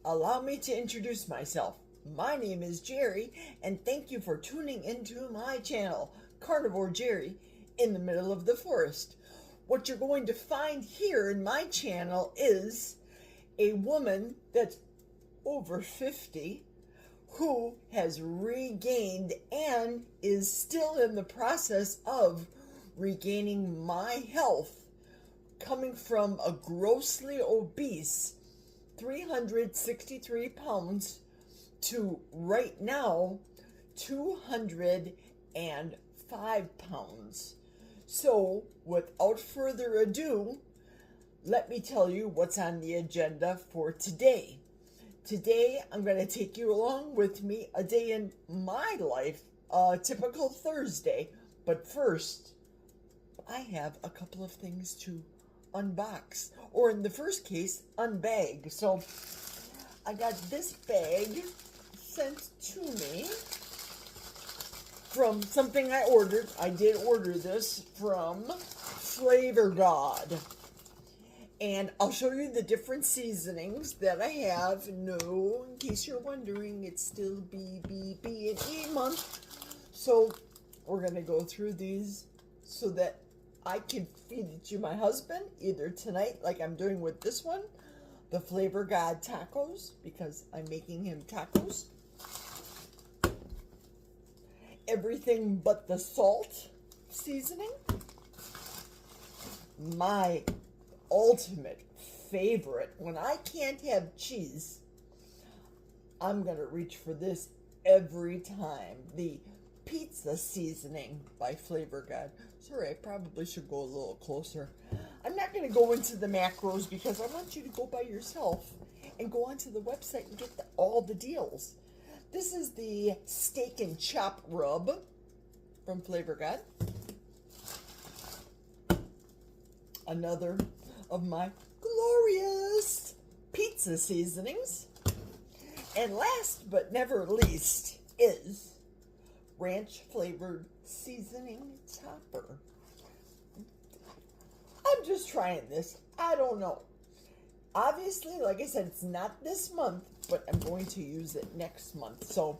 allow me to introduce myself. My name is Jerry, and thank you for tuning into my channel, Carnivore Jerry, in the middle of the forest. What you're going to find here in my channel is a woman that's over 50 who has regained and is still in the process of regaining my health, coming from a grossly obese 363 pounds to right now 205 pounds. So without further ado, let me tell you what's on the agenda for today. Today I'm going to take you along with me a day in my life, a typical Thursday. But first, I have a couple of things to unbox, or in the first case, unbag. So I got this bag sent to me from something I ordered. I did order this from Flavor God. And I'll show you the different seasonings that I have. No, in case you're wondering, it's still BBB&E month. So we're going to go through these so that I can feed it to my husband either tonight, like I'm doing with this one, the Flavor God tacos, because I'm making him tacos. Everything but the salt seasoning. My ultimate favorite, when I can't have cheese, I'm gonna reach for this every time, the pizza seasoning by Flavor God. Sorry, I probably should go a little closer. I'm not gonna go into the macros because I want you to go by yourself and go onto the website and get all the deals. This is the steak and chop rub from Flavor God. Another of my glorious pizza seasonings. And last but never least is ranch flavored seasoning topper. I'm just trying this. I don't know. Obviously, like I said, it's not this month, but I'm going to use it next month. So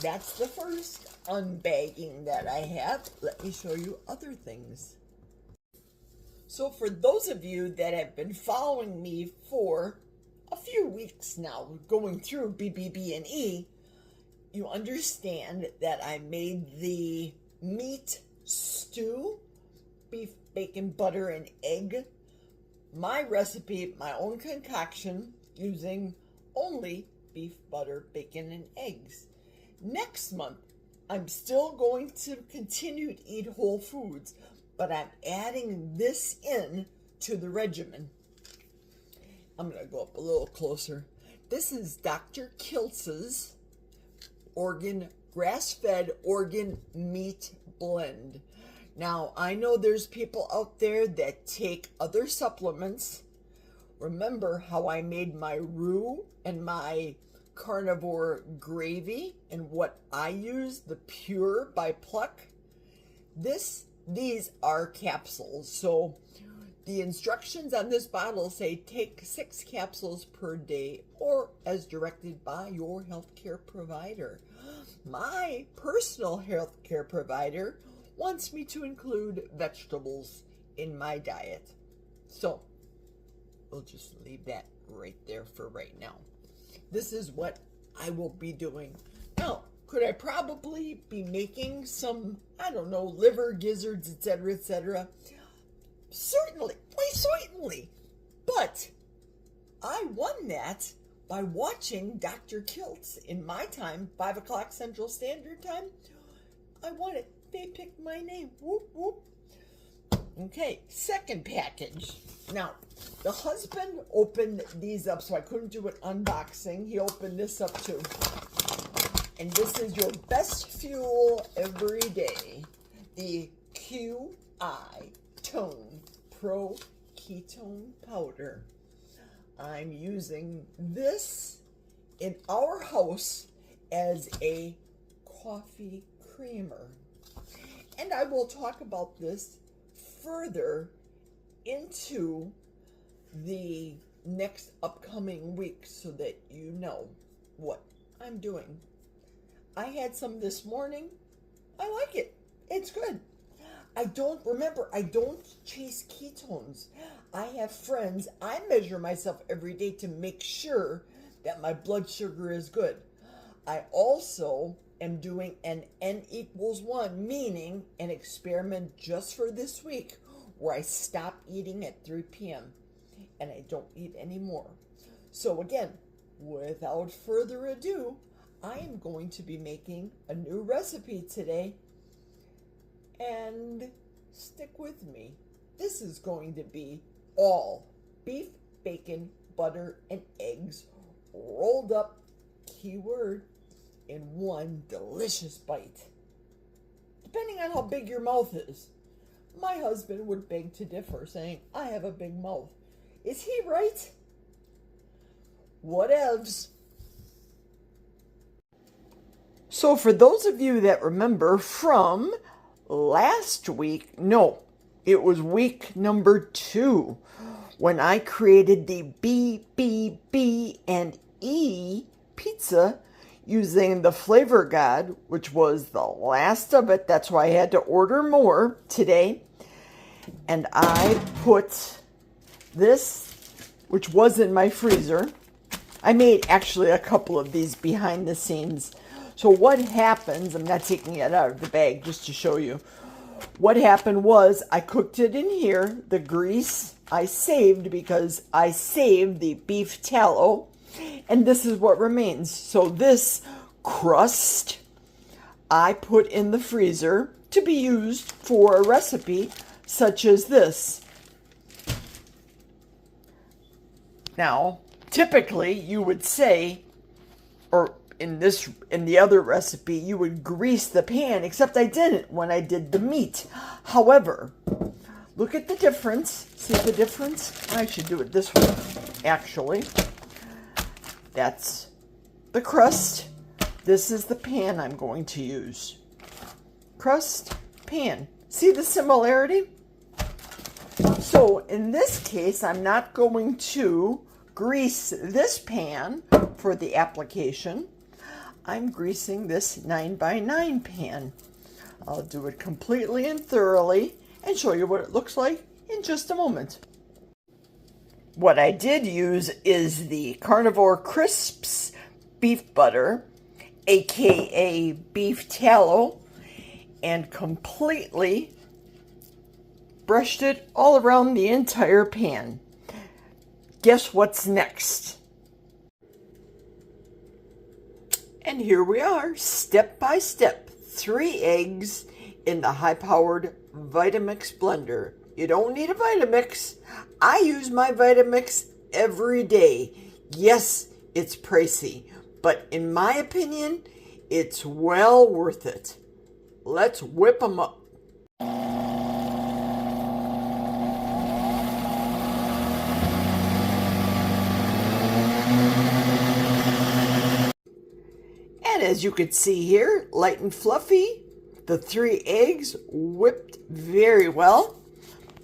that's the first unbagging that I have. Let me show you other things. So for those of you that have been following me for a few weeks now, going through BBB&E, you understand that I made the meat stew, beef, bacon, butter, and egg. My recipe, my own concoction, using only beef, butter, bacon, and eggs. Next month, I'm still going to continue to eat whole foods, but I'm adding this in to the regimen. I'm going to go up a little closer. This is Dr. Kiltz's grass-fed organ meat blend. Now, I know there's people out there that take other supplements. Remember how I made my roux and my carnivore gravy and what I use, the Pure by Pluck? These are capsules. So the instructions on this bottle say take 6 capsules per day or as directed by your healthcare provider. My personal healthcare provider wants me to include vegetables in my diet. So we'll just leave that right there for right now. This is what I will be doing. Now, could I probably be making some, I don't know, liver, gizzards, etc., etc.? Certainly, why certainly. But I won that by watching Dr. Kiltz in my time, 5 o'clock Central Standard Time. I won it. They picked my name. Whoop, whoop. Okay, second package. Now, the husband opened these up, so I couldn't do an unboxing. He opened this up too. And this is your best fuel every day. The QI Tone Pro Ketone Powder. I'm using this in our house as a coffee creamer. And I will talk about this further into the next upcoming week so that you know what I'm doing. I had some this morning. I like it. It's good. I don't chase ketones. I have friends. I measure myself every day to make sure that my blood sugar is good. I also am doing an N=1, meaning an experiment just for this week where I stop eating at 3 p.m. and I don't eat anymore. So again, without further ado, I am going to be making a new recipe today. And stick with me. This is going to be all beef, bacon, butter, and eggs rolled up, keyword, in one delicious bite. Depending on how big your mouth is. My husband would beg to differ, saying, I have a big mouth. Is he right? Whatevs. So for those of you that remember from last week, no, it was week number 2 when I created the BBB&E pizza using the Flavor God, which was the last of it. That's why I had to order more today. And I put this, which was in my freezer. I made actually a couple of these behind the scenes. So what happens, I'm not taking it out of the bag just to show you. What happened was I cooked it in here. The grease I saved because I saved the beef tallow. And this is what remains. So this crust I put in the freezer to be used for a recipe such as this. Now, typically you would say, or in the other recipe, you would grease the pan, except I didn't when I did the meat. However, look at the difference. See the difference? I should do it this way, actually. That's the crust. This is the pan I'm going to use. Crust, pan. See the similarity? So in this case, I'm not going to grease this pan for the application. I'm greasing this 9x9 pan. I'll do it completely and thoroughly and show you what it looks like in just a moment. What I did use is the Carnivore Crisps beef butter, aka beef tallow, and completely brushed it all around the entire pan. Guess what's next? And here we are, step by step, 3 eggs in the high-powered Vitamix blender. You don't need a Vitamix. I use my Vitamix every day. Yes, it's pricey, but in my opinion, it's well worth it. Let's whip them up. And as you can see here, light and fluffy, the 3 eggs whipped very well.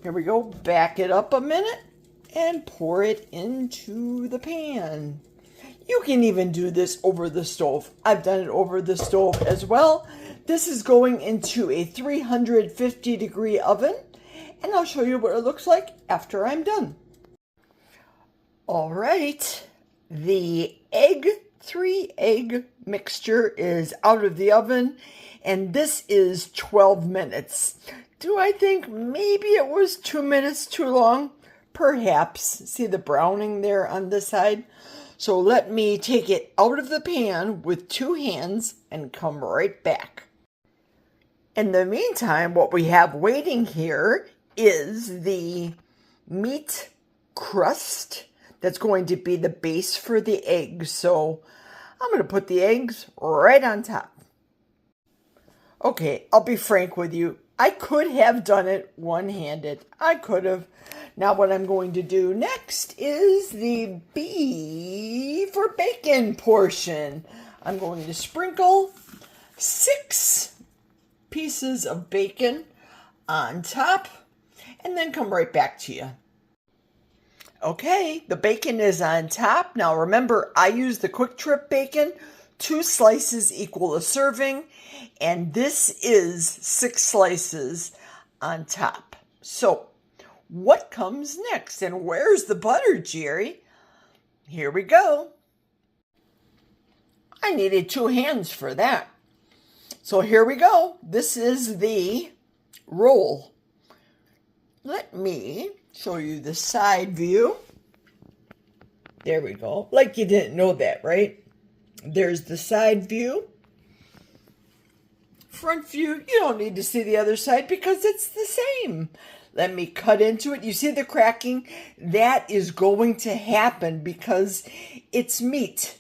Here we go, back it up a minute and pour it into the pan. You can even do this over the stove. I've done it over the stove as well. This is going into a 350-degree oven, and I'll show you what it looks like after I'm done. All right, the 3-egg mixture is out of the oven, and this is 12 minutes. Do I think maybe it was 2 minutes too long? Perhaps. See the browning there on this side? So let me take it out of the pan with 2 hands and come right back. In the meantime, what we have waiting here is the meat crust that's going to be the base for the eggs. So I'm going to put the eggs right on top. Okay, I'll be frank with you. I could have done it one-handed. I could have. Now what I'm going to do next is the beef or bacon portion. I'm going to sprinkle 6 pieces of bacon on top and then come right back to you. Okay, the bacon is on top. Now remember, I use the Quick Trip bacon. 2 slices equal a serving, and this is 6 slices on top. So, what comes next? And where's the butter, Jerry? Here we go. I needed 2 hands for that. So here we go. This is the roll. Let me show you the side view. There we go. Like you didn't know that, right? There's the side view. Front view, you don't need to see the other side because it's the same. Let me cut into it. You see the cracking? That is going to happen because it's meat.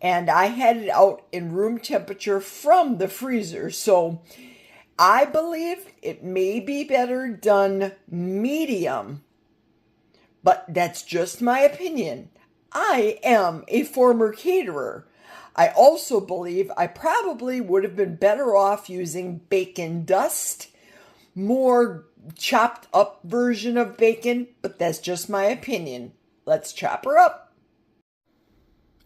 And I had it out in room temperature from the freezer. So I believe it may be better done medium. But that's just my opinion. I am a former caterer. I also believe I probably would have been better off using bacon dust, more chopped up version of bacon, but that's just my opinion. Let's chop her up.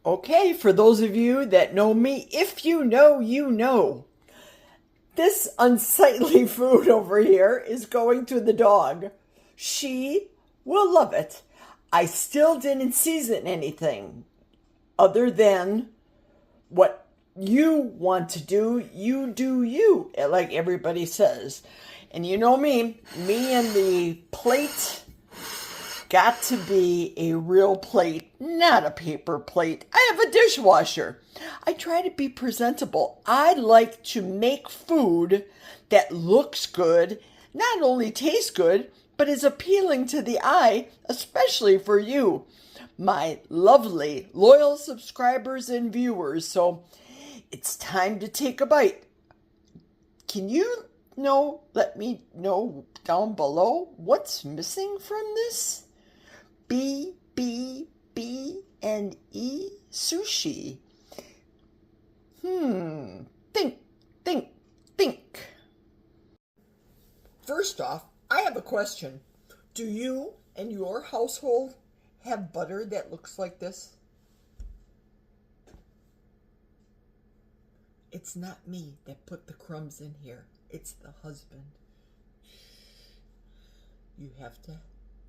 Okay, for those of you that know me, if you know, you know. This unsightly food over here is going to the dog. She will love it. I still didn't season anything other than what you want to do, you do you, like everybody says. And you know me and the plate got to be a real plate, not a paper plate. I have a dishwasher. I try to be presentable. I like to make food that looks good, not only tastes good, but is appealing to the eye, especially for you, my lovely, loyal subscribers and viewers. So it's time to take a bite. Can you let me know down below what's missing from this? BBB&E sushi. Think. First off, I have a question. Do you and your household have butter that looks like this? It's not me that put the crumbs in here. It's the husband. You have to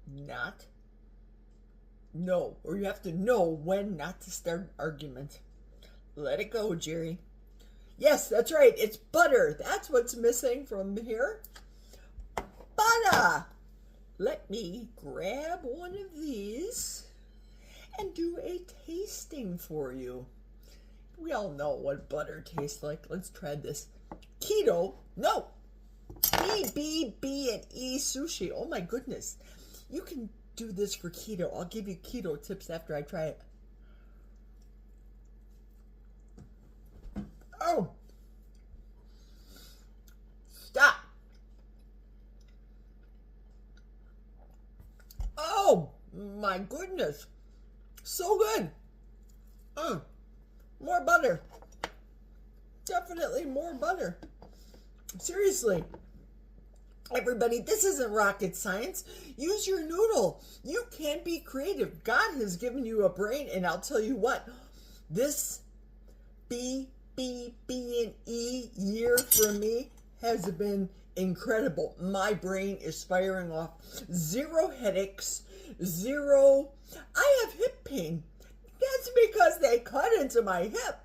not know, or you have to know when not to start an argument. Let it go, Jerry. Yes, that's right. It's butter. That's what's missing from here. Butter. Let me grab one of these and do a tasting for you. We all know what butter tastes like. Let's try this. Keto. No. BBB&E sushi. Oh my goodness. You can do this for keto. I'll give you keto tips after I try it. Oh. Stop. Oh my goodness. So good. More butter. Definitely more butter. Seriously. Everybody, this isn't rocket science. Use your noodle. You can be creative. God has given you a brain, and I'll tell you what, this BBB&E year for me has been incredible. My brain is firing off. 0 headaches, 0. I have hip pain. That's because they cut into my hip.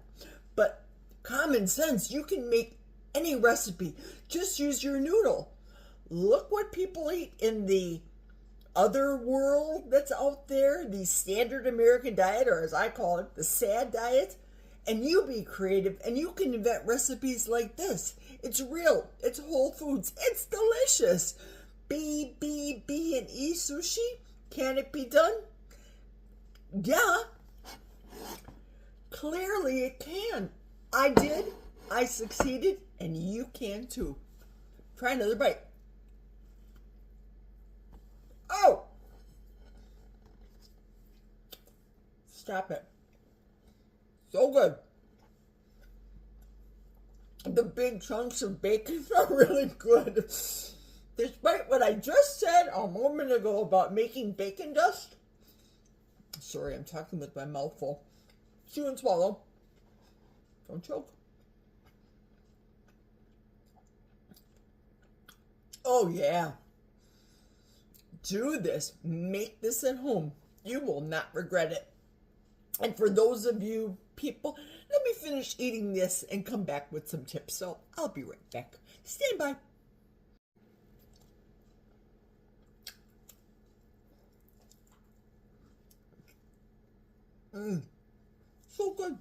But common sense, you can make any recipe. Just use your noodle. Look what people eat in the other world that's out there, the standard American diet, or as I call it, the sad diet. And you be creative, and you can invent recipes like this. It's real. It's Whole Foods. It's delicious. BBB&E sushi. Can it be done? Yeah. Clearly it can. I did. I succeeded, and you can too. Try another bite. Oh! Stop it. So good. The big chunks of bacon are really good. Despite what I just said a moment ago about making bacon dust, Sorry, I'm talking with my mouth full. Chew and swallow. Don't choke. Oh yeah. Do this. Make this at home. You will not regret it. And for those of you people, let me finish eating this and come back with some tips. So I'll be right back. Stand by. So good.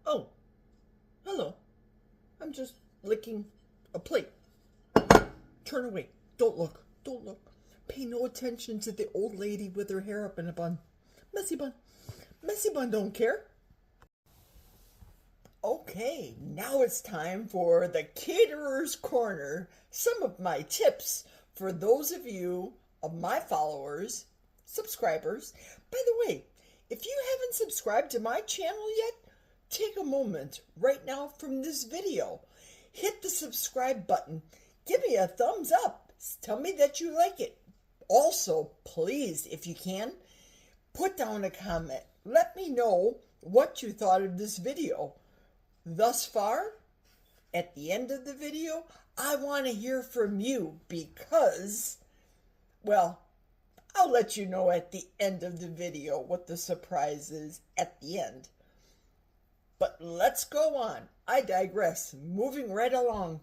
Oh, hello. I'm just licking a plate. Turn away. Don't look. Don't look. Pay no attention to the old lady with her hair up in a bun. Messy bun. Messy bun don't care. Okay, now it's time for the Caterer's Corner. Some of my tips for those of you of my followers, subscribers. By the way, if you haven't subscribed to my channel yet, take a moment right now from this video. Hit the subscribe button. Give me a thumbs up. Tell me that you like it. Also, please, if you can, put down a comment. Let me know what you thought of this video. Thus far, at the end of the video, I want to hear from you because, well, I'll let you know at the end of the video what the surprise is at the end. But let's go on. I digress. Moving right along.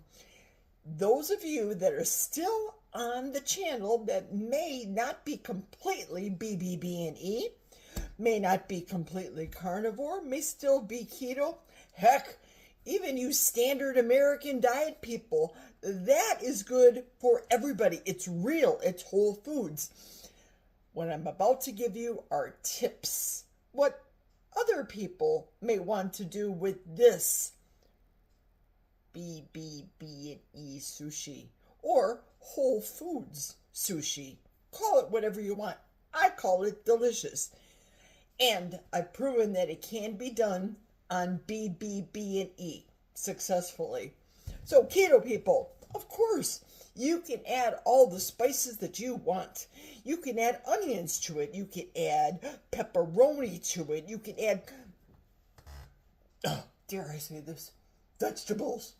Those of you that are still on the channel that may not be completely BBB&E, may not be completely carnivore, may still be keto, heck, even you standard American diet people, that is good for everybody. It's real. It's whole foods. What I'm about to give you are tips. What other people may want to do with this BBB&E sushi or Whole Foods sushi. Call it whatever you want. I call it delicious. And I've proven that it can be done on BBB&E successfully. So keto people, of course, you can add all the spices that you want. You can add onions to it. You can add pepperoni to it. You can add, dare I say this, vegetables.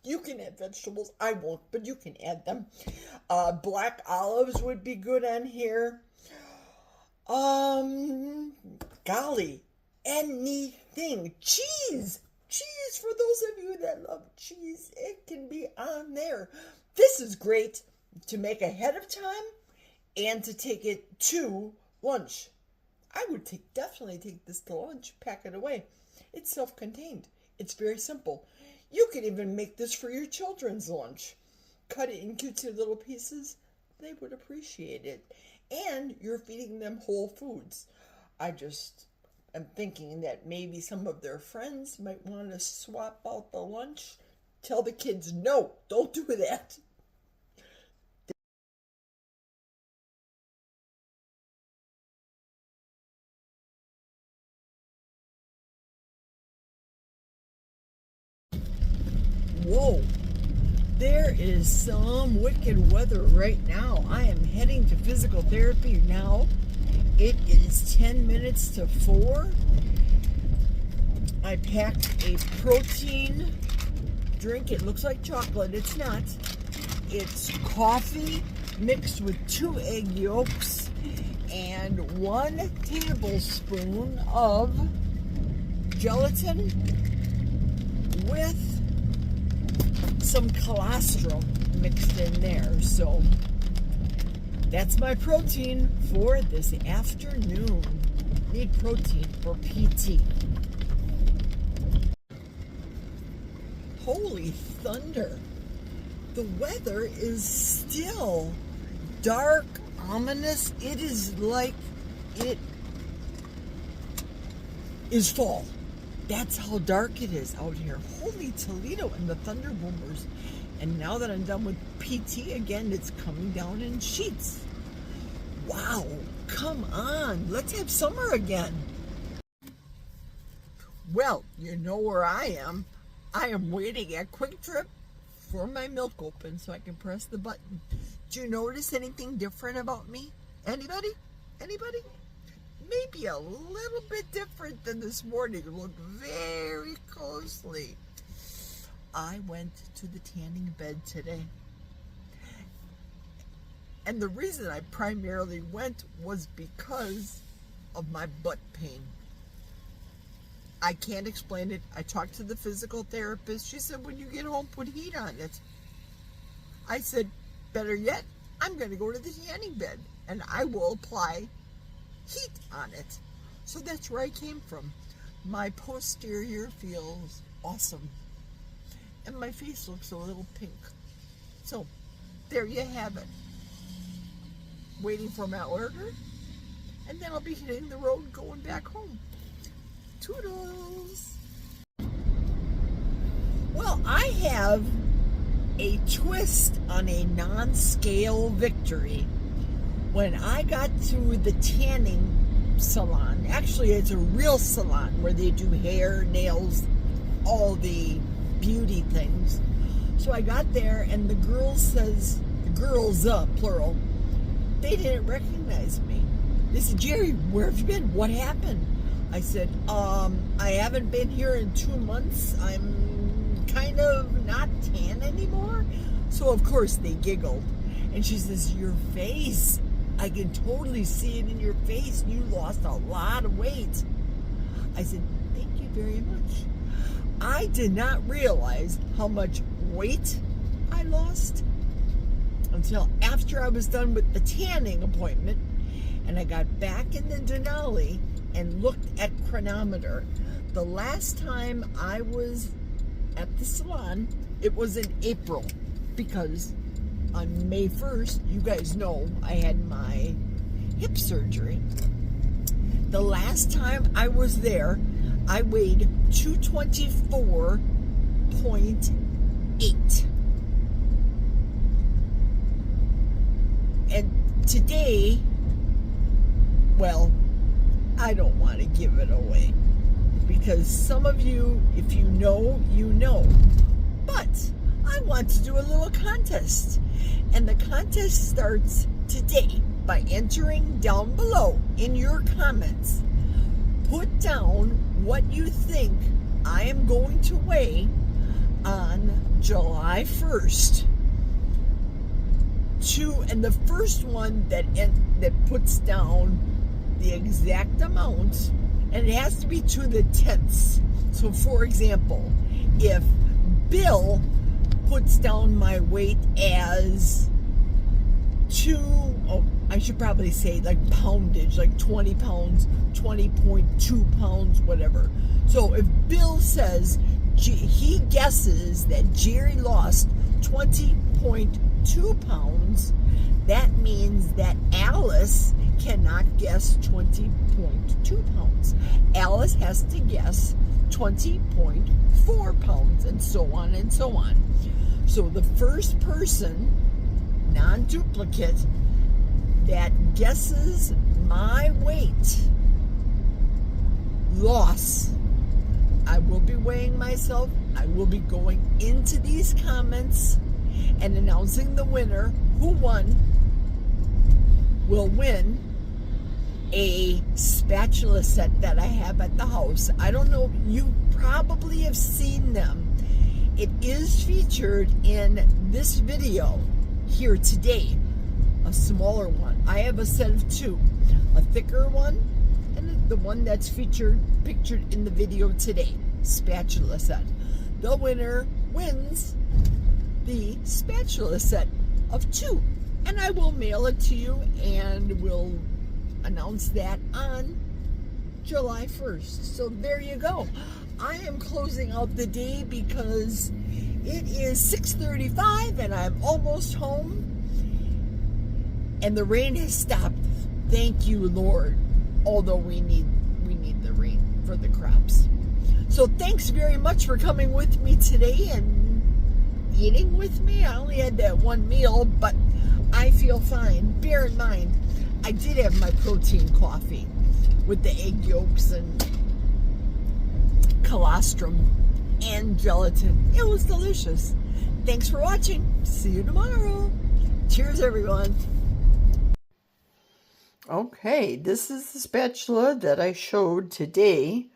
You can add vegetables. I won't, but you can add them. Black olives would be good on here. Golly, anything. Cheese. Cheese, for those of you that love cheese, it can be on there. This is great to make ahead of time and to take it to lunch. I would definitely take this to lunch, pack it away. It's self-contained. It's very simple. You could even make this for your children's lunch. Cut it in cutesy little pieces. They would appreciate it. And you're feeding them whole foods. I just am thinking that maybe some of their friends might want to swap out the lunch. Tell the kids, no, don't do that. Whoa, there is some wicked weather right now. I am heading to physical therapy now. It is 10 minutes to 4. I packed a protein drink. It looks like chocolate. It's not. It's coffee mixed with 2 egg yolks and 1 tablespoon of gelatin with some colostrum mixed in there. So that's my protein for this afternoon. Need protein for PT. Holy thunder. The weather is still dark, ominous. It is like it is fall. That's how dark it is out here. Holy Toledo and the thunder boomers. And now that I'm done with PT again, it's coming down in sheets. Wow, come on. Let's have summer again. Well, you know where I am. I am waiting at Quick Trip for my milk open so I can press the button. Do you notice anything different about me? Anybody? Anybody? Maybe a little bit different than this morning. Look very closely. I went to the tanning bed today. And the reason I primarily went was because of my butt pain. I can't explain it. I talked to the physical therapist. She said, when you get home, put heat on it. I said, better yet, I'm going to go to the tanning bed and I will apply heat on it. So that's where I came from. My posterior feels awesome. And my face looks a little pink. So, there you have it. Waiting for my order. And then I'll be hitting the road going back home. Toodles! Well, I have a twist on a non-scale victory. When I got to the tanning salon, actually it's a real salon where they do hair, nails, all the beauty things. So I got there and the girl says, girls, plural, they didn't recognize me. They said, Jerry, where have you been? What happened? I said, I haven't been here in 2 months. I'm kind of not tan anymore. So of course they giggled. And she says, your face, I can totally see it in your face. You lost a lot of weight. I said, thank you very much. I did not realize how much weight I lost until after I was done with the tanning appointment and I got back in the Denali and looked at chronometer. The last time I was at the salon, it was in April because on May 1st, you guys know I had my hip surgery. The last time I was there, I weighed 224.8. And today, well, I don't want to give it away because some of you, if you know, you know. But I want to do a little contest. And the contest starts today by entering down below in your comments. Put down what you think I am going to weigh on July 1st. And the first one that puts down the exact amount, and it has to be to the tenths. So for example, if Bill puts down my weight as I should probably say like poundage, like 20 pounds, 20.2 pounds, whatever. So if Bill says he guesses that Jerry lost 20.2 pounds, that means that Alice cannot guess 20.2 pounds. Alice has to guess 20.4 pounds, and so on and so on. So the first person, non-duplicate, that guesses my weight loss, I will be weighing myself. I will be going into these comments and announcing the winner. Who won will win a spatula set that I have at the house. I don't know, you probably have seen them. It is featured in this video here today, a smaller one. I have a set of two, a thicker one and the one that's pictured in the video today, spatula set. The winner wins the spatula set of 2, and I will mail it to you and we'll announce that on July 1st. So there you go. I am closing out the day because it is 6:35 and I'm almost home and the rain has stopped. Thank you, Lord. Although we need the rain for the crops. So thanks very much for coming with me today and eating with me. I only had that one meal, but I feel fine. Bear in mind, I did have my protein coffee with the egg yolks and colostrum and gelatin. It was delicious. Thanks for watching. See you tomorrow. Cheers, everyone. Okay, this is the spatula that I showed today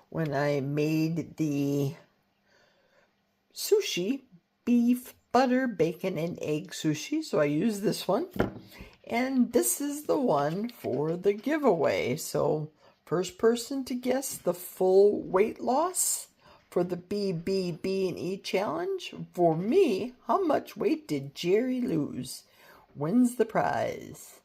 when I made the sushi, beef, butter, bacon, and egg sushi. So I used this one. And this is the one for the giveaway. So first person to guess the full weight loss for the BBB&E challenge. For me, how much weight did Jerry lose? Wins the prize.